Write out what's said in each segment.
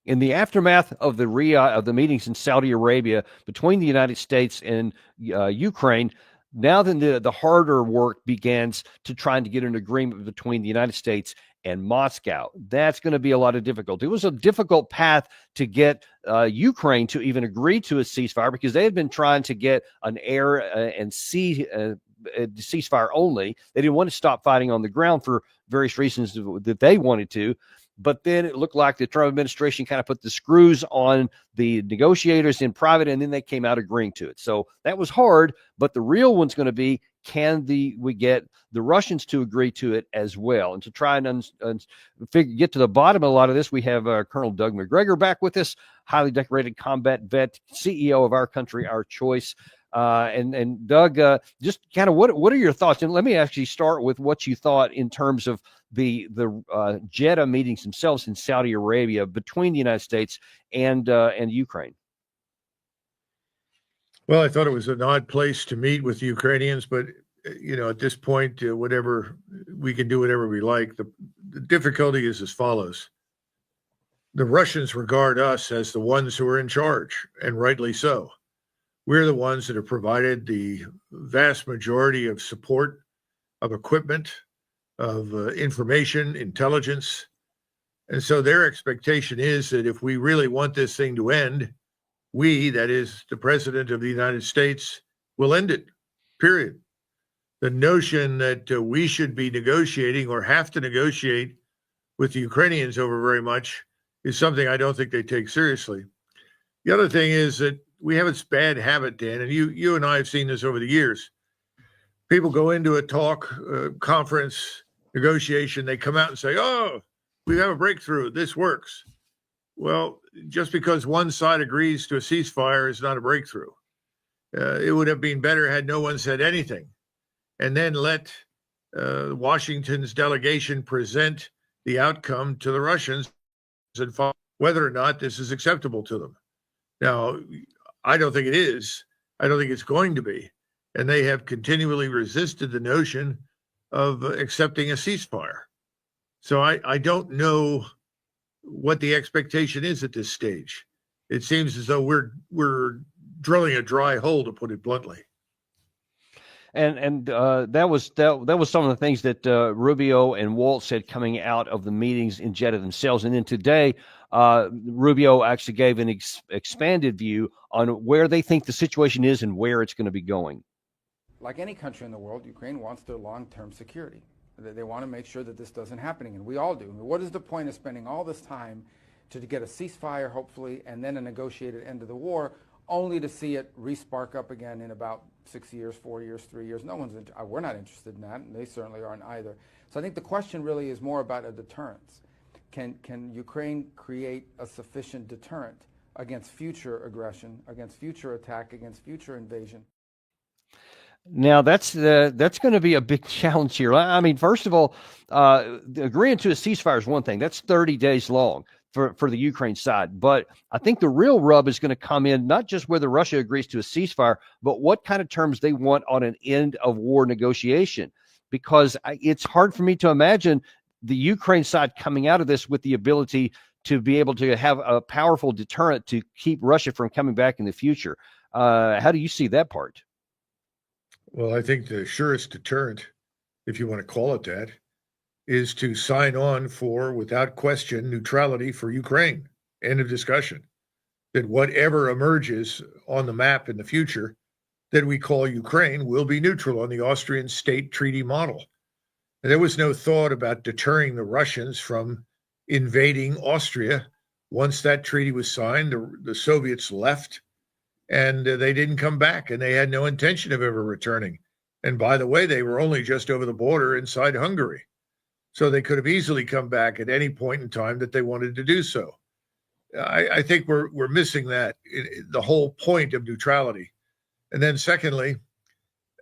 In the aftermath of the meetings in Saudi Arabia between the United States and Ukraine, now then the harder work begins to trying to get an agreement between the United States and Moscow. That's going to be a lot of difficulty. It was a difficult path to get Ukraine to even agree to a ceasefire, because they had been trying to get an air and sea ceasefire only. They didn't want to stop fighting on the ground for various reasons that they wanted to. But then it looked like the Trump administration kind of put the screws on the negotiators in private, and then they came out agreeing to it. So that was hard, but the real one's going to be, can we get the Russians to agree to it as well? And to try and get to the bottom of a lot of this, we have Colonel Doug Macgregor back with us, highly decorated combat vet, CEO of Our Country, Our Choice. And Doug, just kind of what are your thoughts? And let me actually start with what you thought in terms of the Jeddah meetings themselves in Saudi Arabia between the United States and Ukraine. Well, I thought it was an odd place to meet with the Ukrainians, but at this point, whatever we can do, whatever we like. The difficulty is as follows: the Russians regard us as the ones who are in charge, and rightly so. We're the ones that have provided the vast majority of support, of equipment, of information, intelligence. And so their expectation is that if we really want this thing to end, we, that is the President of the United States, will end it, period. The notion that we should be negotiating or have to negotiate with the Ukrainians over very much is something I don't think they take seriously. The other thing is that we have this bad habit, Dan, and you and I have seen this over the years. People go into a talk, conference, negotiation, they come out and say, oh, we have a breakthrough, this works. Well, just because one side agrees to a ceasefire is not a breakthrough. It would have been better had no one said anything, and then let Washington's delegation present the outcome to the Russians and find whether or not this is acceptable to them. Now, I don't think it is. I don't think it's going to be. And they have continually resisted the notion of accepting a ceasefire. So I don't know what the expectation is at this stage. It seems as though we're drilling a dry hole, to put it bluntly. And that was some of the things that Rubio and Waltz said coming out of the meetings in Jeddah themselves. And then today, Rubio actually gave an expanded view on where they think the situation is and where it's going to be going. Like any country in the world, Ukraine wants their long-term security. They want to make sure that this doesn't happen, and we all do. I mean, what is the point of spending all this time to get a ceasefire, hopefully, and then a negotiated end of the war, only to see it re-spark up again in about 6 years, 4 years, 3 years? We're not interested in that, and they certainly aren't either. So I think the question really is more about a deterrence. Can Ukraine create a sufficient deterrent against future aggression, against future attack, against future invasion? Now, that's going to be a big challenge here. I mean, first of all, agreeing to a ceasefire is one thing. That's 30 days long for the Ukraine side. But I think the real rub is going to come in not just whether Russia agrees to a ceasefire, but what kind of terms they want on an end of war negotiation. Because it's hard for me to imagine the Ukraine side coming out of this with the ability to be able to have a powerful deterrent to keep Russia from coming back in the future. How do you see that part? Well, I think the surest deterrent, if you want to call it that, is to sign on for, without question, neutrality for Ukraine. End of discussion. That whatever emerges on the map in the future that we call Ukraine will be neutral on the Austrian state treaty model. And there was no thought about deterring the Russians from invading Austria. Once that treaty was signed, the Soviets left. And they didn't come back, and they had no intention of ever returning. And by the way, they were only just over the border inside Hungary. So they could have easily come back at any point in time that they wanted to do so. I think we're missing that, the whole point of neutrality. And then secondly,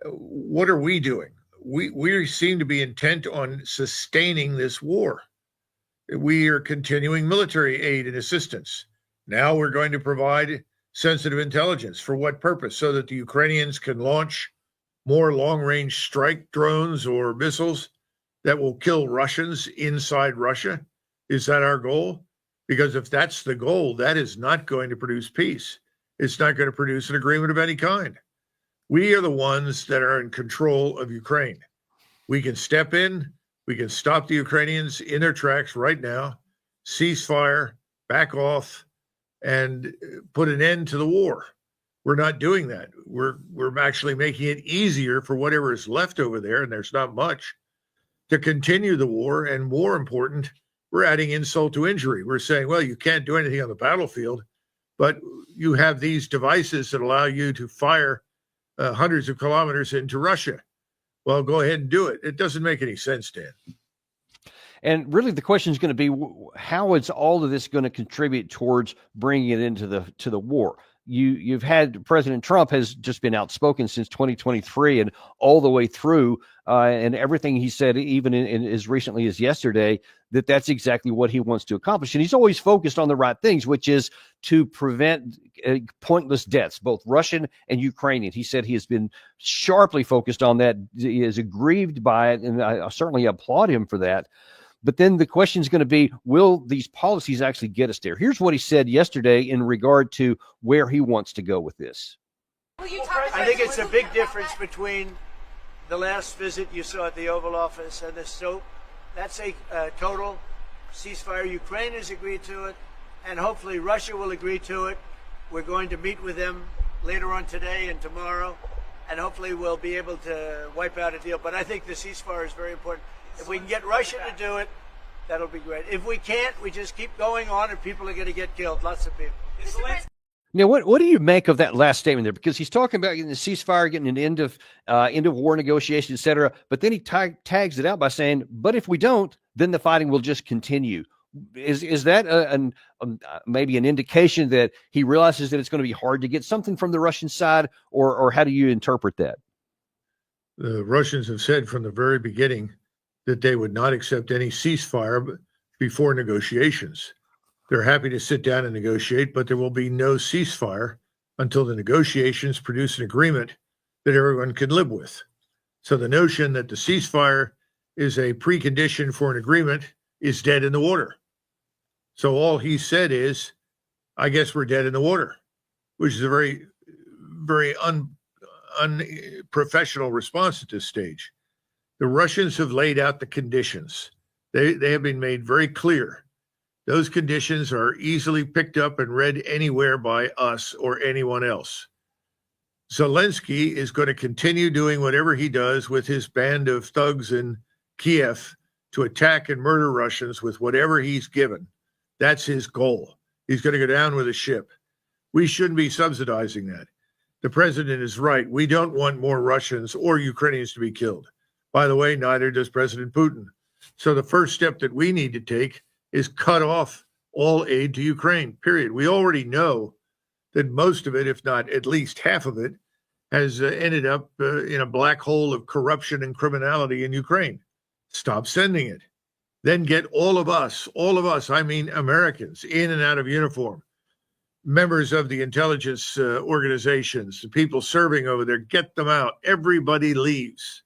what are we doing? We seem to be intent on sustaining this war. We are continuing military aid and assistance. Now we're going to provide sensitive intelligence. For what purpose? So that the Ukrainians can launch more long-range strike drones or missiles that will kill Russians inside Russia? Is that our goal? Because if that's the goal, that is not going to produce peace. It's not going to produce an agreement of any kind. We are the ones that are in control of Ukraine. We can step in, we can stop the Ukrainians in their tracks right now, ceasefire, back off, and put an end to the war. We're not doing that. We're actually making it easier for whatever is left over there, and there's not much, to continue the war. And more important, we're adding insult to injury. We're saying, well, you can't do anything on the battlefield, but you have these devices that allow you to fire hundreds of kilometers into Russia. Well, go ahead and do it. It doesn't make any sense, Dan. And really, the question is going to be, how is all of this going to contribute towards bringing it into the war? You've had President Trump has just been outspoken since 2023 and all the way through, and everything he said, even in as recently as yesterday, that's exactly what he wants to accomplish. And he's always focused on the right things, which is to prevent pointless deaths, both Russian and Ukrainian. He said he has been sharply focused on that. He is aggrieved by it, and I certainly applaud him for that. But then the question is going to be, will these policies actually get us there? Here's what he said yesterday in regard to where he wants to go with this. I think it's a big difference between the last visit you saw at the Oval Office and this. So that's a total ceasefire. Ukraine has agreed to it, and hopefully Russia will agree to it. We're going to meet with them later on today and tomorrow, and hopefully we'll be able to wipe out a deal. But I think the ceasefire is very important. If we can get Russia to do it, that'll be great. If we can't, we just keep going on, and people are going to get killed. Lots of people. Now, what do you make of that last statement there? Because he's talking about getting the ceasefire, getting an end of war negotiations, et cetera. But then he tags it out by saying, "But if we don't, then the fighting will just continue." Is that maybe an indication that he realizes that it's going to be hard to get something from the Russian side, or how do you interpret that? The Russians have said from the very beginning that they would not accept any ceasefire before negotiations. They're happy to sit down and negotiate, but there will be no ceasefire until the negotiations produce an agreement that everyone can live with. So the notion that the ceasefire is a precondition for an agreement is dead in the water. So all he said is, I guess we're dead in the water, which is a very, very unprofessional response at this stage. The Russians have laid out the conditions. They have been made very clear. Those conditions are easily picked up and read anywhere by us or anyone else. Zelensky is going to continue doing whatever he does with his band of thugs in Kiev to attack and murder Russians with whatever he's given. That's his goal. He's going to go down with a ship. We shouldn't be subsidizing that. The president is right. We don't want more Russians or Ukrainians to be killed. By the way, neither does President Putin. So the first step that we need to take is cut off all aid to Ukraine, period. We already know that most of it, if not at least half of it, has ended up in a black hole of corruption and criminality in Ukraine. Stop sending it. Then get all of us, I mean Americans, in and out of uniform, members of the intelligence organizations, the people serving over there, get them out. Everybody leaves.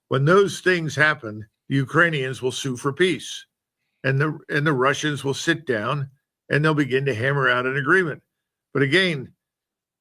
When those things happen, the Ukrainians will sue for peace, and the Russians will sit down and they'll begin to hammer out an agreement. But again,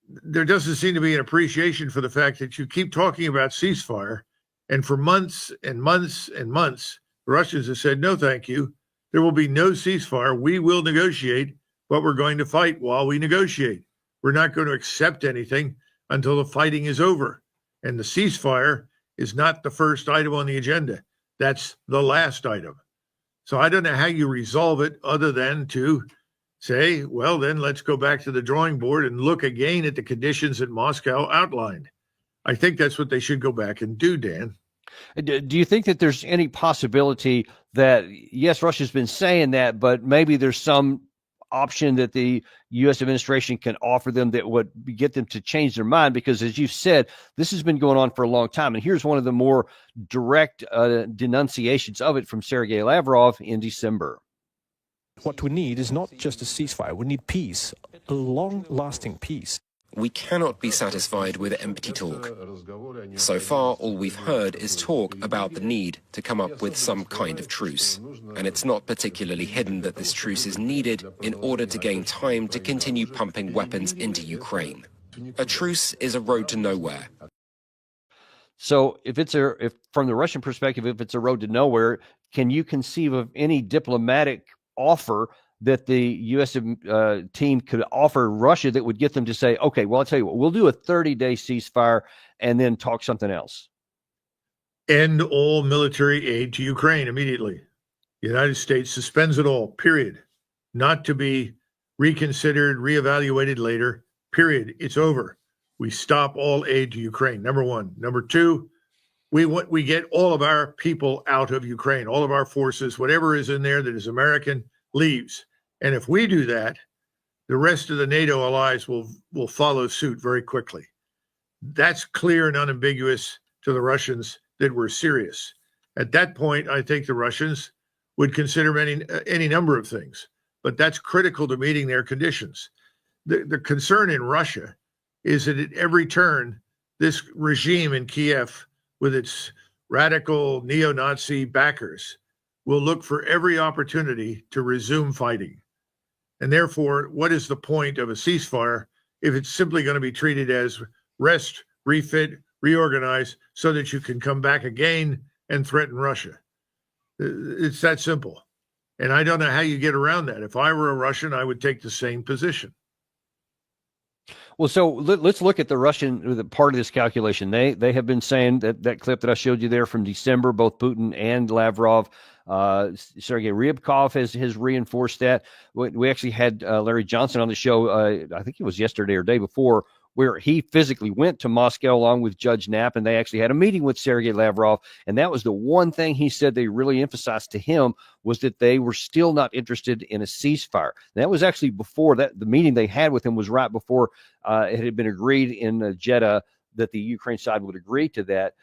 there doesn't seem to be an appreciation for the fact that you keep talking about ceasefire, and for months and months and months, the Russians have said, no, thank you. There will be no ceasefire. We will negotiate, but we're going to fight while we negotiate. We're not going to accept anything until the fighting is over. And the ceasefire is not the first item on the agenda. That's the last item. So I don't know how you resolve it other than to say, well, then let's go back to the drawing board and look again at the conditions that Moscow outlined. I think that's what they should go back and do, Dan. Do you think that there's any possibility that, yes, Russia's been saying that, but maybe there's some option that the U.S. administration can offer them that would get them to change their mind? Because as you've said, this has been going on for a long time. And here's one of the more direct denunciations of it from Sergei Lavrov in December. What we need is not just a ceasefire. We need peace, a long-lasting peace. We cannot be satisfied with empty talk. So far, all we've heard is talk about the need to come up with some kind of truce. And it's not particularly hidden that this truce is needed in order to gain time to continue pumping weapons into Ukraine. A truce is a road to nowhere. So if from the Russian perspective, if it's a road to nowhere, can you conceive of any diplomatic offer that the U.S. Team could offer Russia that would get them to say, okay, well, I'll tell you what, we'll do a 30-day ceasefire and then talk something else? End all military aid to Ukraine immediately. The United States suspends it all, period. Not to be reconsidered, reevaluated later, period. It's over. We stop all aid to Ukraine, number one. Number two, we get all of our people out of Ukraine, all of our forces, whatever is in there that is American, leaves. And if we do that, the rest of the NATO allies will follow suit very quickly. That's clear and unambiguous to the Russians that we're serious. At that point, I think the Russians would consider any number of things, but that's critical to meeting their conditions. The concern in Russia is that at every turn, this regime in Kiev, with its radical neo-Nazi backers, will look for every opportunity to resume fighting. And therefore, what is the point of a ceasefire if it's simply going to be treated as rest, refit, reorganize so that you can come back again and threaten Russia? It's that simple. And I don't know how you get around that. If I were a Russian, I would take the same position. Well, so let's look at the Russian part of this calculation. They have been saying that clip that I showed you there from December, both Putin and Lavrov, Sergei Ryabkov has reinforced that. We actually had Larry Johnson on the show, I think it was yesterday or day before, where he physically went to Moscow along with Judge Knapp, and they actually had a meeting with Sergei Lavrov. And that was the one thing he said they really emphasized to him, was that they were still not interested in a ceasefire. And that was actually before that. The meeting they had with him was right before it had been agreed in Jeddah that the Ukraine side would agree to that.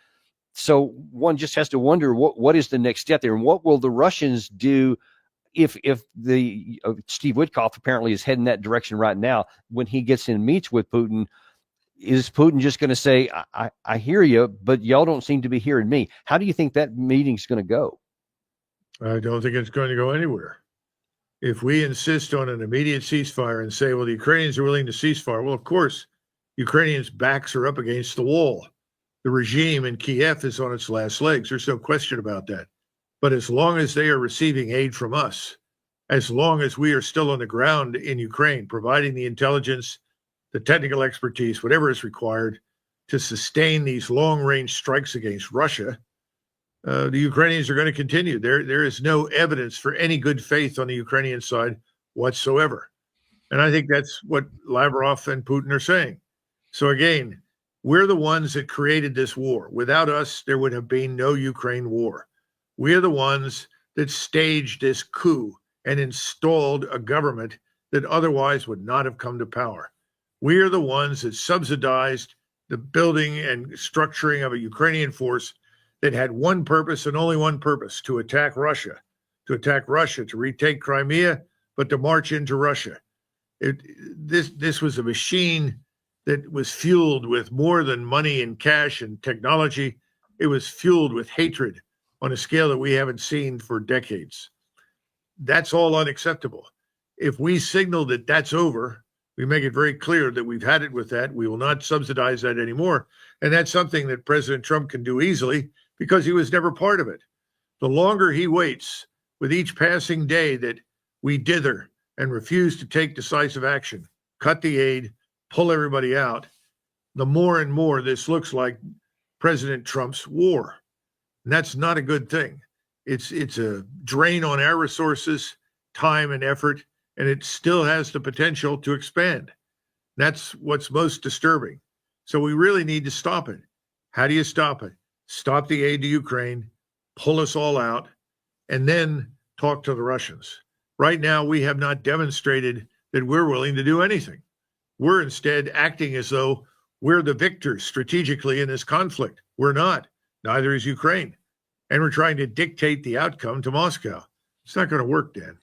So one just has to wonder what is the next step there, and what will the Russians do if the Steve Witkoff apparently is heading that direction right now. When he gets in and meets with Putin, is Putin just going to say, I hear you, but y'all don't seem to be hearing me? How do you think that meeting's going to go? I don't think it's going to go anywhere. If we insist on an immediate ceasefire and say, well, the Ukrainians are willing to ceasefire, well, of course, Ukrainians' backs are up against the wall. The regime in Kiev is on its last legs. There's no question about that. But as long as they are receiving aid from us, as long as we are still on the ground in Ukraine, providing the intelligence, the technical expertise, whatever is required to sustain these long-range strikes against Russia, the Ukrainians are going to continue. There is no evidence for any good faith on the Ukrainian side whatsoever. And I think that's what Lavrov and Putin are saying. So again, we're the ones that created this war. Without us, there would have been no Ukraine war. We are the ones that staged this coup and installed a government that otherwise would not have come to power. We are the ones that subsidized the building and structuring of a Ukrainian force that had one purpose and only one purpose: to attack Russia, to retake Crimea, but to march into Russia. This was a machine that was fueled with more than money and cash and technology. It was fueled with hatred on a scale that we haven't seen for decades. That's all unacceptable. If we signal that that's over, we make it very clear that we've had it with that. We will not subsidize that anymore. And that's something that President Trump can do easily because he was never part of it. The longer he waits, with each passing day that we dither and refuse to take decisive action, cut the aid, pull everybody out, the more and more this looks like President Trump's war. And that's not a good thing. It's a drain on our resources, time and effort, and it still has the potential to expand. That's what's most disturbing. So we really need to stop it. How do you stop it? Stop the aid to Ukraine, pull us all out, and then talk to the Russians. Right now, we have not demonstrated that we're willing to do anything. We're instead acting as though we're the victors strategically in this conflict. We're not. Neither is Ukraine. And we're trying to dictate the outcome to Moscow. It's not going to work, Dan.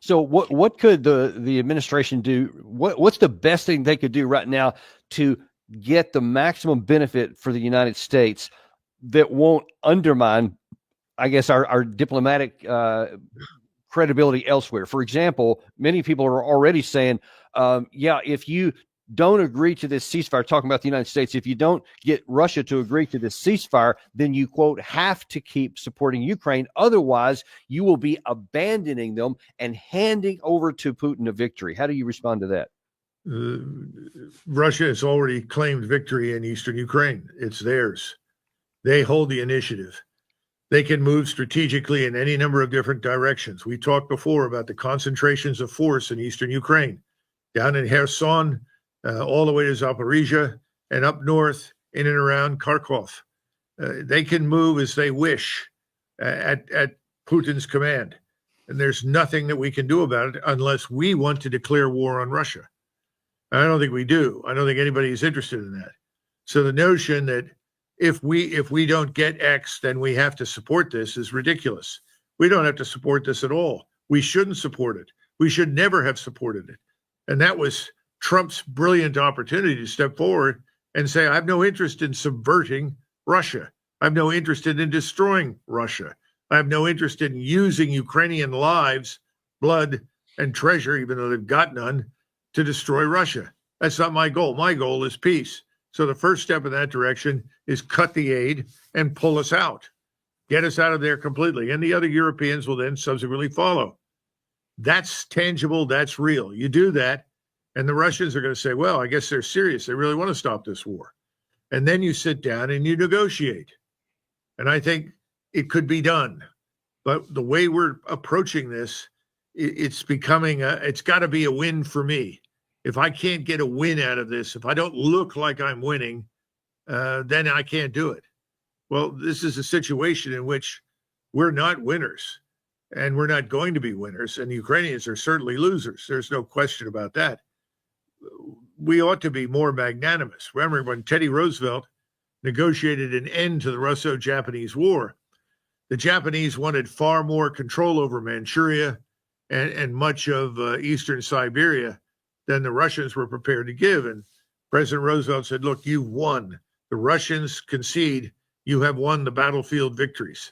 So what could the administration do? What's the best thing they could do right now to get the maximum benefit for the United States that won't undermine, I guess, our diplomatic credibility elsewhere? For example, many people are already saying, if you don't agree to this ceasefire, talking about the United States, if you don't get Russia to agree to this ceasefire, then you, quote, have to keep supporting Ukraine. Otherwise, you will be abandoning them and handing over to Putin a victory. How do you respond to that? Russia has already claimed victory in eastern Ukraine. It's theirs. They hold the initiative. They can move strategically in any number of different directions. We talked before about the concentrations of force in eastern Ukraine, down in Kherson, all the way to Zaporizhia, and up north in and around Kharkov. They can move as they wish at Putin's command. And there's nothing that we can do about it unless we want to declare war on Russia. I don't think we do. I don't think anybody is interested in that. So the notion that if we don't get X, then we have to support this is ridiculous. We don't have to support this at all. We shouldn't support it. We should never have supported it. And that was Trump's brilliant opportunity to step forward and say, I have no interest in subverting Russia. I have no interest in destroying Russia. I have no interest in using Ukrainian lives, blood, and treasure, even though they've got none, to destroy Russia. That's not my goal. My goal is peace. So the first step in that direction is cut the aid and pull us out. Get us out of there completely. And the other Europeans will then subsequently follow. That's tangible. That's real. You do that, and the Russians are going to say, well, I guess they're serious. They really want to stop this war. And then you sit down and you negotiate. And I think it could be done. But the way we're approaching this, it's becoming it's got to be a win for me. If I can't get a win out of this, if I don't look like I'm winning, then I can't do it. Well, this is a situation in which we're not winners, and we're not going to be winners, and the Ukrainians are certainly losers. There's no question about that. We ought to be more magnanimous. Remember when Teddy Roosevelt negotiated an end to the Russo-Japanese War, the Japanese wanted far more control over Manchuria and much of eastern Siberia than the Russians were prepared to give. And President Roosevelt said, look, you've won. The Russians concede. You have won the battlefield victories.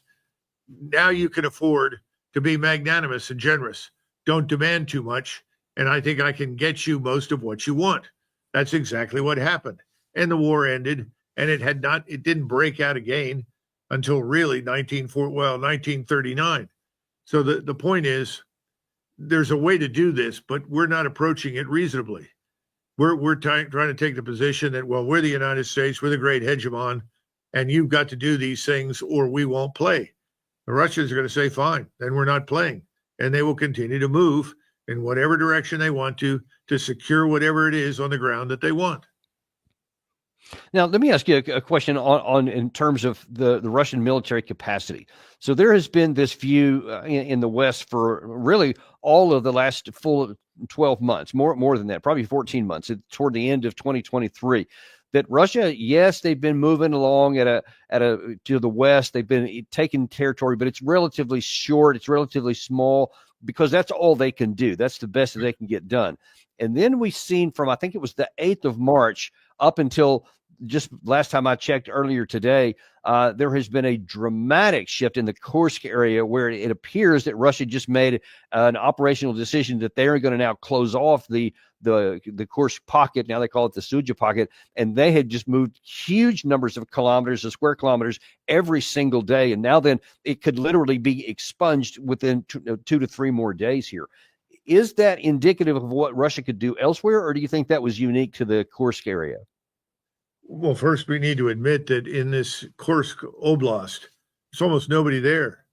Now you can afford to be magnanimous and generous. Don't demand too much. And I think I can get you most of what you want. That's exactly what happened. And the war ended, and it didn't break out again until really 1939. So the point is, there's a way to do this, but we're not approaching it reasonably. We're trying to take the position that, well, we're the United States, we're the great hegemon, and you've got to do these things or we won't play. The Russians are going to say, fine, then we're not playing. And they will continue to move in whatever direction they want to secure whatever it is on the ground that they want. Now, let me ask you a question on in terms of the Russian military capacity. So there has been this view in the West for really all of the last full 12 months, more than that, probably 14 months, toward the end of 2023, that Russia, yes, they've been moving along to the West. They've been taking territory, but it's relatively short. It's relatively small because that's all they can do. That's the best that they can get done. And then we've seen from, I think it was the 8th of March up until just last time I checked earlier today, there has been a dramatic shift in the Kursk area where it appears that Russia just made an operational decision that they're going to now close off the Kursk pocket. Now they call it the Suja pocket. And they had just moved huge numbers of kilometers, of square kilometers every single day. And now then it could literally be expunged within 2 to 3 more days here. Is that indicative of what Russia could do elsewhere, or do you think that was unique to the Kursk area? Well, first, we need to admit that in this Kursk Oblast, there's almost nobody there.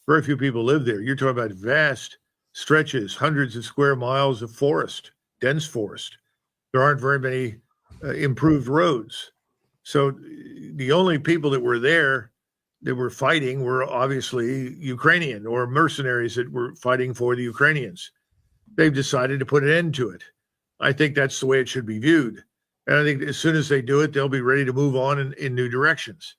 Very few people live there. You're talking about vast stretches, hundreds of square miles of forest, dense forest. There aren't very many improved roads. So the only people that were there that were fighting were obviously Ukrainian or mercenaries that were fighting for the Ukrainians. They've decided to put an end to it. I think that's the way it should be viewed. And I think as soon as they do it, they'll be ready to move on in new directions.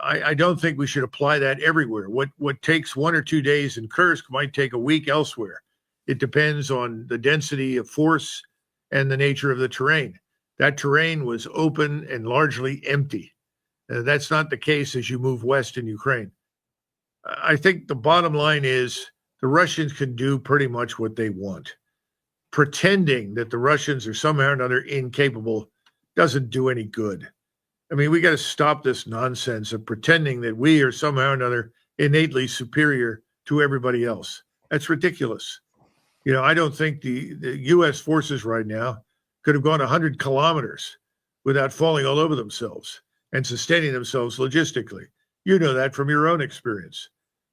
I don't think we should apply that everywhere. What takes 1 or 2 days in Kursk might take a week elsewhere. It depends on the density of force and the nature of the terrain. That terrain was open and largely empty. That's not the case as you move west in Ukraine. I think the bottom line is the Russians can do pretty much what they want. Pretending that the Russians are somehow or another incapable doesn't do any good. I mean, we got to stop this nonsense of pretending that we are somehow or another innately superior to everybody else. That's ridiculous. You know, I don't think the U.S. forces right now could have gone 100 kilometers without falling all over themselves and sustaining themselves logistically. You know that from your own experience.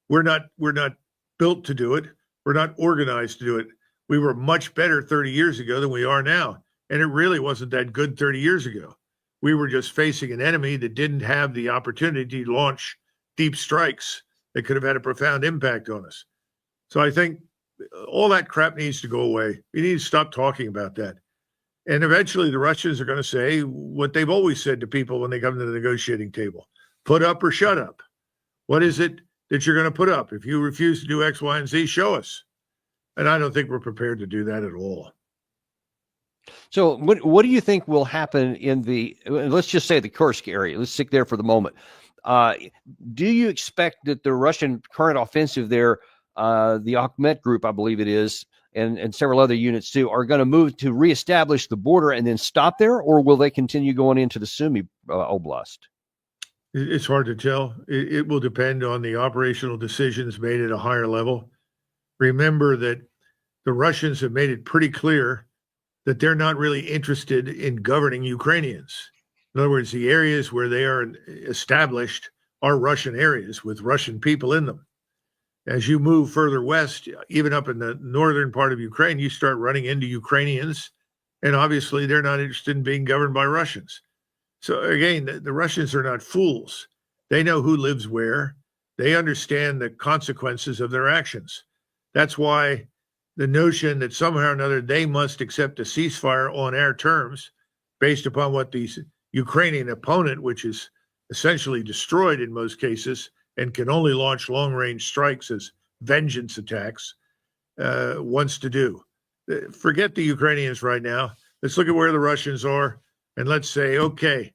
We're not built to do it. We're not organized to do it. We were much better 30 years ago than we are now. And it really wasn't that good 30 years ago. We were just facing an enemy that didn't have the opportunity to launch deep strikes that could have had a profound impact on us. So I think all that crap needs to go away. We need to stop talking about that. And eventually the Russians are going to say what they've always said to people when they come to the negotiating table: put up or shut up. What is it that you're going to put up? If you refuse to do X, Y, and Z, show us. And I don't think we're prepared to do that at all. So what do you think will happen in the, let's just say the Kursk area? Let's stick there for the moment. Do you expect that the Russian current offensive there, the Akhmet group, I believe it is, and several other units too, are going to move to reestablish the border and then stop there, or will they continue going into the Sumy Oblast? It's hard to tell. It will depend on the operational decisions made at a higher level. Remember that the Russians have made it pretty clear that they're not really interested in governing Ukrainians. In other words, the areas where they are established are Russian areas with Russian people in them. As you move further west, even up in the northern part of Ukraine, you start running into Ukrainians, and obviously they're not interested in being governed by Russians. So again, the Russians are not fools. They know who lives where. They understand the consequences of their actions. That's why the notion that somehow or another they must accept a ceasefire on our terms based upon what the Ukrainian opponent, which is essentially destroyed in most cases and can only launch long-range strikes as vengeance attacks, wants to do. Forget the Ukrainians right now. Let's look at where the Russians are, and let's say, okay,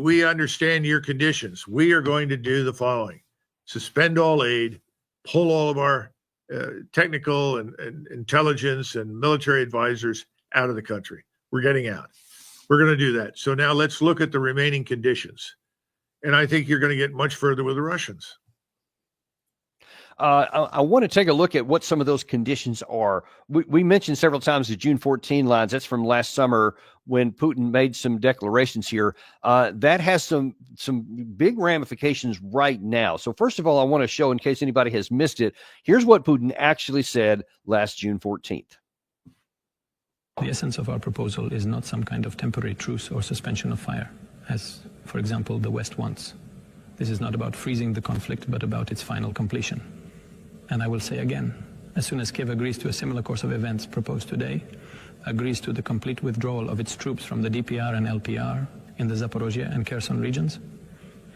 we understand your conditions. We are going to do the following: suspend all aid, pull all of our technical and intelligence and military advisors out of the country. We're getting out. We're going to do that. So now let's look at the remaining conditions. And I think you're going to get much further with the Russians. I want to take a look at what some of those conditions are. We mentioned several times the June 14 lines. That's from last summer when Putin made some declarations here. That has some big ramifications right now. So first of all, I want to show, in case anybody has missed it, here's what Putin actually said last June 14th. The essence of our proposal is not some kind of temporary truce or suspension of fire, as, for example, the West wants. This is not about freezing the conflict, but about its final completion. And I will say again, as soon as Kiev agrees to a similar course of events proposed today, agrees to the complete withdrawal of its troops from the DPR and LPR in the Zaporozhye and Kherson regions,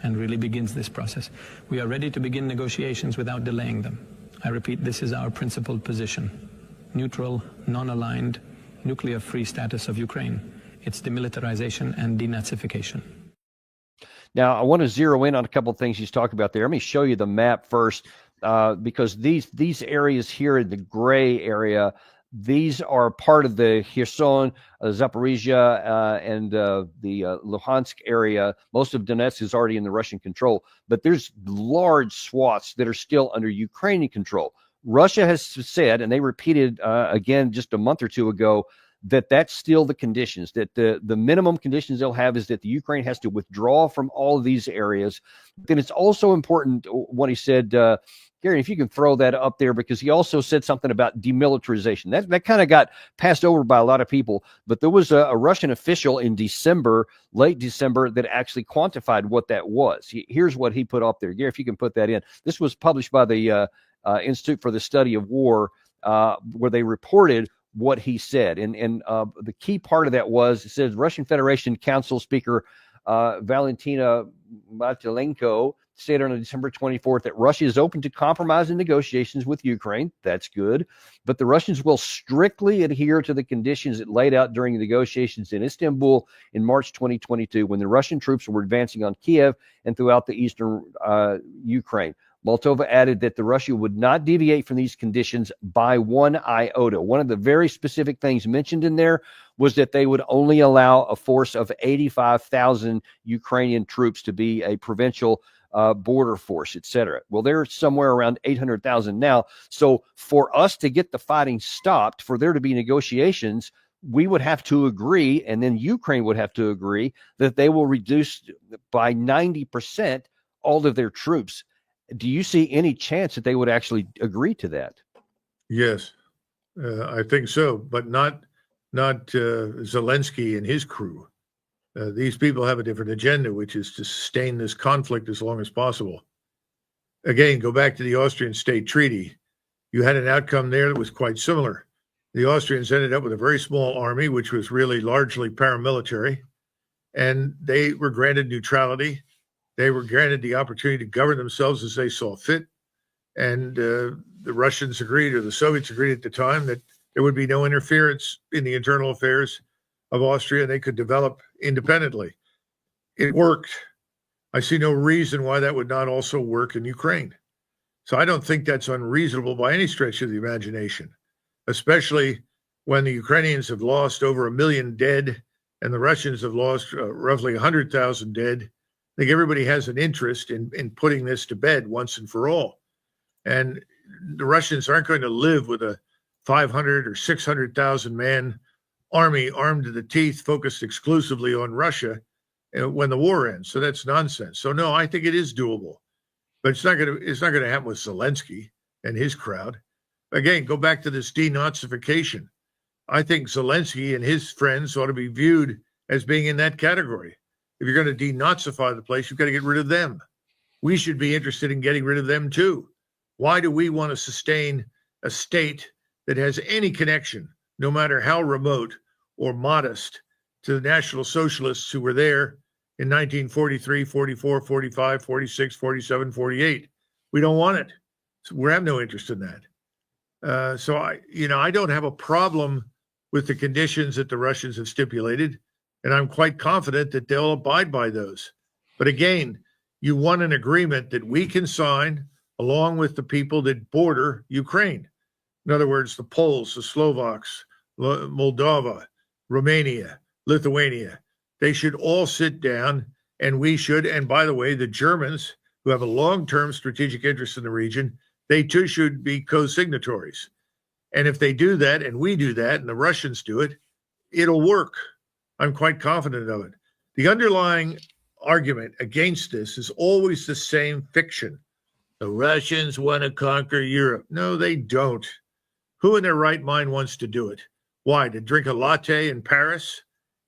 and really begins this process, we are ready to begin negotiations without delaying them. I repeat, this is our principled position: neutral, non-aligned, nuclear-free status of Ukraine, its demilitarization and denazification. Now, I want to zero in on a couple of things he's talking about there. Let me show you the map first, because these areas here in the gray area, these are part of the Kherson, Zaporizhia, and the Luhansk area. Most of Donetsk is already in the Russian control, but there's large swaths that are still under Ukrainian control. Russia has said, and they repeated again just a month or two ago, that that's still the conditions, that the minimum conditions they'll have is that the Ukraine has to withdraw from all of these areas. Then it's also important what he said, Gary, if you can throw that up there, because he also said something about demilitarization. That kind of got passed over by a lot of people, but there was a Russian official in December, late December, that actually quantified what that was. Here's what he put up there. Gary, if you can put that in. This was published by the Institute for the Study of War, where they reported what he said. And the key part of that was, it says Russian Federation Council Speaker Valentina Matviyenko stated on December 24th that Russia is open to compromise and negotiations with Ukraine. That's good. But the Russians will strictly adhere to the conditions it laid out during the negotiations in Istanbul in March 2022, when the Russian troops were advancing on Kiev and throughout the eastern Ukraine. Moldova added that the Russia would not deviate from these conditions by one iota. One of the very specific things mentioned in there was that they would only allow a force of 85,000 Ukrainian troops to be a provincial border force, etc. Well, they're somewhere around 800,000 now. So for us to get the fighting stopped, for there to be negotiations, we would have to agree, and then Ukraine would have to agree, that they will reduce by 90% all of their troops. Do you see any chance that they would actually agree to that? Yes, I think so, but not Zelensky and his crew. These people have a different agenda, which is to sustain this conflict as long as possible. Again, go back to the Austrian State Treaty. You had an outcome there that was quite similar. The Austrians ended up with a very small army, which was really largely paramilitary, and they were granted neutrality. They were granted the opportunity to govern themselves as they saw fit. And the Russians agreed, or the Soviets agreed at the time, that there would be no interference in the internal affairs of Austria. They could develop independently. It worked. I see no reason why that would not also work in Ukraine. So I don't think that's unreasonable by any stretch of the imagination, especially when the Ukrainians have lost over 1 million dead and the Russians have lost roughly 100,000 dead. I think everybody has an interest in putting this to bed once and for all. And the Russians aren't going to live with a 500 or 600,000 man army armed to the teeth, focused exclusively on Russia when the war ends. So that's nonsense. So no, I think it is doable, but it's not going to happen with Zelensky and his crowd. Again, go back to this denazification. I think Zelensky and his friends ought to be viewed as being in that category. If you're going to denazify the place, you've got to get rid of them. We should be interested in getting rid of them too. Why do we want to sustain a state that has any connection, no matter how remote or modest, to the National Socialists who were there in 1943, 44, 45, 46, 47, 48? We don't want it. So we have no interest in that. So I don't have a problem with the conditions that the Russians have stipulated, and I'm quite confident that they'll abide by those. But again, you want an agreement that we can sign along with the people that border Ukraine. In other words, the Poles, the Slovaks, Moldova, Romania, Lithuania. They should all sit down, and we should. And by the way, the Germans, who have a long-term strategic interest in the region, they too should be co-signatories. And if they do that, and we do that, and the Russians do it, it'll work. I'm quite confident of it. The underlying argument against this is always the same fiction. The Russians want to conquer Europe. No, they don't. Who in their right mind wants to do it? Why? To drink a latte in Paris?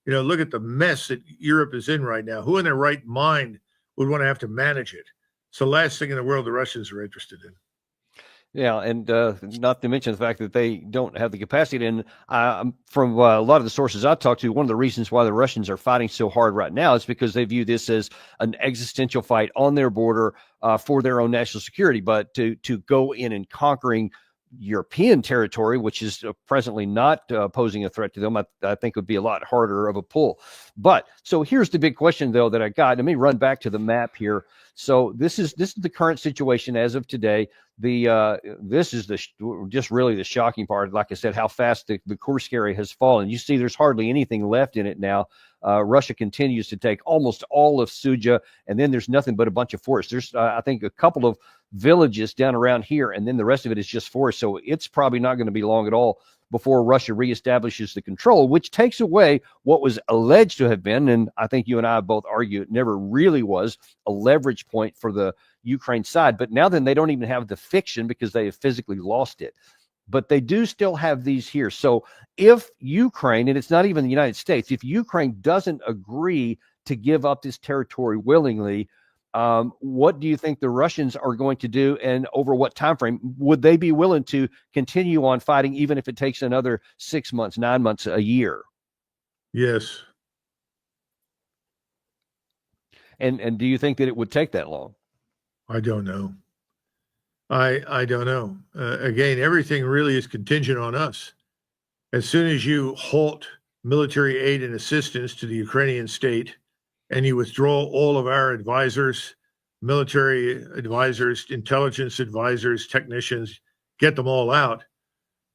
Look at the mess that Europe is in right now. Who in their right mind would want to have to manage it? It's the last thing in the world the Russians are interested in. Yeah, and not to mention the fact that they don't have the capacity. And from a lot of the sources I've talked to, one of the reasons why the Russians are fighting so hard right now is because they view this as an existential fight on their border for their own national security. But to go in and conquering European territory, which is presently not posing a threat to them, I think would be a lot harder of a pull. But so here's the big question, though, that I got. Let me run back to the map here. So this is the current situation as of today. This is just really the shocking part. Like I said, how fast the Kursk area has fallen. You see, there's hardly anything left in it now. Russia continues to take almost all of Suja, and then there's nothing but a bunch of forest. There's, I think, a couple of villages down around here, and then the rest of it is just forest. So it's probably not going to be long at all before Russia reestablishes the control, which takes away what was alleged to have been, and I think you and I both argue it never really was, a leverage point for the Ukraine side. But now then they don't even have the fiction because they have physically lost it. But they do still have these here. So if Ukraine, and it's not even the United States, if Ukraine doesn't agree to give up this territory willingly, what do you think the Russians are going to do, and over what time frame? Would they be willing to continue on fighting even if it takes another 6 months, 9 months, a year? Yes. And do you think that it would take that long? I don't know. I don't know. Again, everything really is contingent on us. As soon as you halt military aid and assistance to the Ukrainian state and you withdraw all of our advisors, military advisors, intelligence advisors, technicians, get them all out,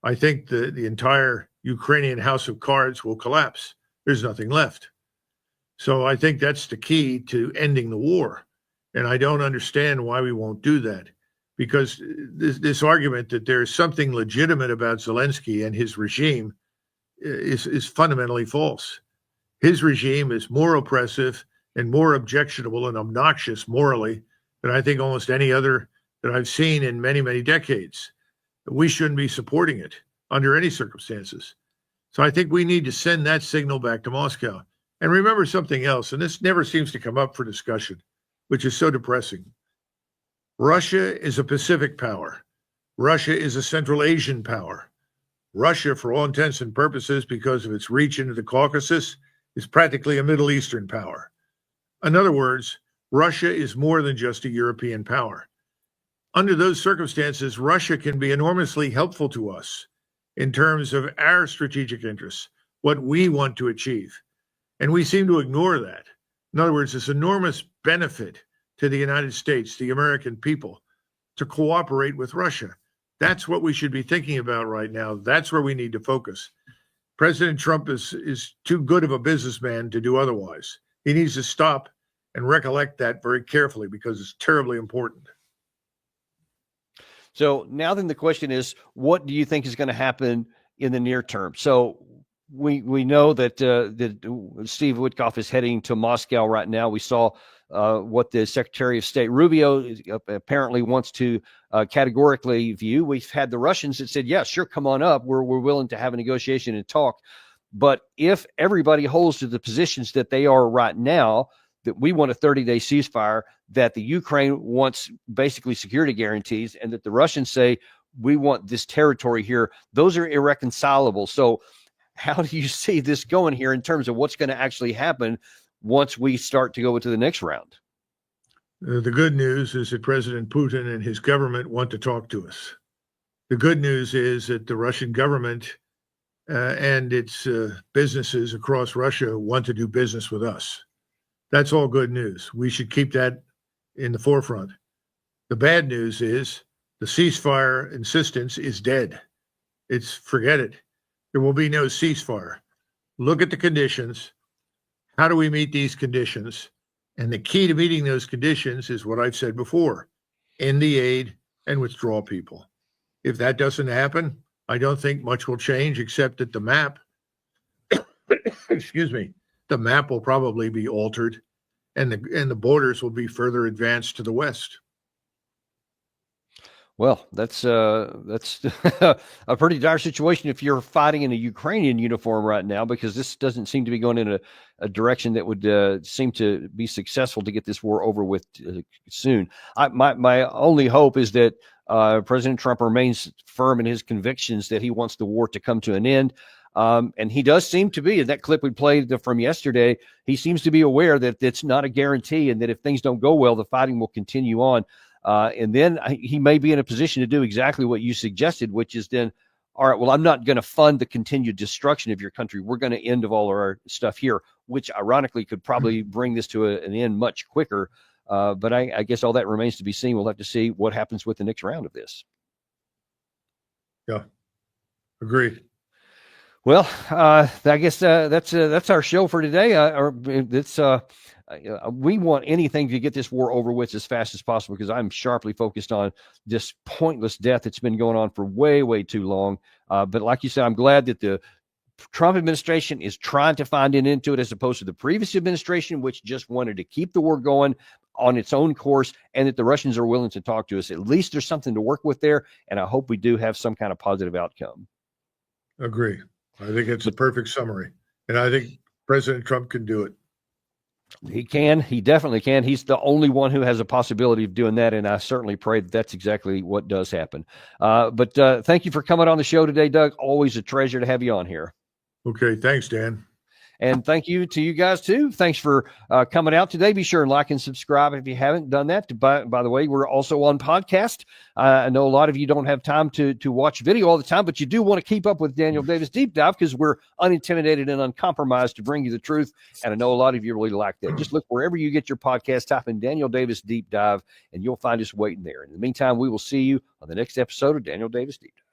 I think the entire Ukrainian house of cards will collapse. There's nothing left. So I think that's the key to ending the war. And I don't understand why we won't do that. Because this argument that there's something legitimate about Zelensky and his regime is fundamentally false. His regime is more oppressive and more objectionable and obnoxious morally than I think almost any other that I've seen in many, many decades. We shouldn't be supporting it under any circumstances. So I think we need to send that signal back to Moscow. And remember something else, and this never seems to come up for discussion, which is so depressing. Russia is a Pacific power. Russia is a Central Asian power. Russia, for all intents and purposes, because of its reach into the Caucasus, is practically a Middle Eastern power. In other words, Russia is more than just a European power. Under those circumstances, Russia can be enormously helpful to us in terms of our strategic interests, what we want to achieve. And we seem to ignore that. In other words, this enormous benefit to the United States, the American people, to cooperate with Russia. That's what we should be thinking about right now. That's where we need to focus. President Trump is too good of a businessman to do otherwise. He needs to stop and recollect that very carefully because it's terribly important. So now then the question is, what do you think is going to happen in the near term? So we know that Steve Witkoff is heading to Moscow right now. We saw what the Secretary of State Rubio apparently wants to categorically view. We've had the Russians that said, yeah, sure, come on up. We're willing to have a negotiation and talk. But if everybody holds to the positions that they are right now, that we want a 30-day ceasefire, that the Ukraine wants basically security guarantees, and that the Russians say, we want this territory here, those are irreconcilable. So how do you see this going here in terms of what's going to actually happen once we start to go into the next round? The good news is that President Putin and his government want to talk to us. The good news is that the Russian government and its businesses across Russia want to do business with us. That's all good news. We should keep that in the forefront. The bad news is the ceasefire insistence is dead. Forget it. There will be no ceasefire. Look at the conditions. How do we meet these conditions? And the key to meeting those conditions is what I've said before: end the aid and withdraw people. If that doesn't happen, I don't think much will change, except that the map, the map will probably be altered, and the borders will be further advanced to the west. Well, that's a pretty dire situation if you're fighting in a Ukrainian uniform right now, because this doesn't seem to be going in a direction that would seem to be successful to get this war over with soon. My only hope is that President Trump remains firm in his convictions that he wants the war to come to an end. And he does seem to be, in that clip we played from yesterday, he seems to be aware that it's not a guarantee, and that if things don't go well, the fighting will continue on. And then he may be in a position to do exactly what you suggested, which is then, all right, well, I'm not going to fund the continued destruction of your country. We're going to end of all of our stuff here, which ironically could probably bring this to an end much quicker. But I guess all that remains to be seen. We'll have to see what happens with the next round of this. Yeah, agreed. Well, I guess that's our show for today. We want anything to get this war over with as fast as possible, because I'm sharply focused on this pointless death that's been going on for way, way too long. But like you said, I'm glad that the Trump administration is trying to find an end to it, as opposed to the previous administration, which just wanted to keep the war going on its own course, and that the Russians are willing to talk to us. At least there's something to work with there, and I hope we do have some kind of positive outcome. Agree. I think it's a perfect summary, and I think President Trump can do it. He can. He definitely can. He's the only one who has a possibility of doing that, and I certainly pray that that's exactly what does happen. But thank you for coming on the show today, Doug. Always a treasure to have you on here. Okay, thanks, Dan. And thank you to you guys, too. Thanks for coming out today. Be sure and like and subscribe if you haven't done that. By the way, we're also on podcast. I know a lot of you don't have time to watch video all the time, but you do want to keep up with Daniel Davis Deep Dive because we're unintimidated and uncompromised to bring you the truth. And I know a lot of you really like that. Just look wherever you get your podcast, type in Daniel Davis Deep Dive, and you'll find us waiting there. In the meantime, we will see you on the next episode of Daniel Davis Deep Dive.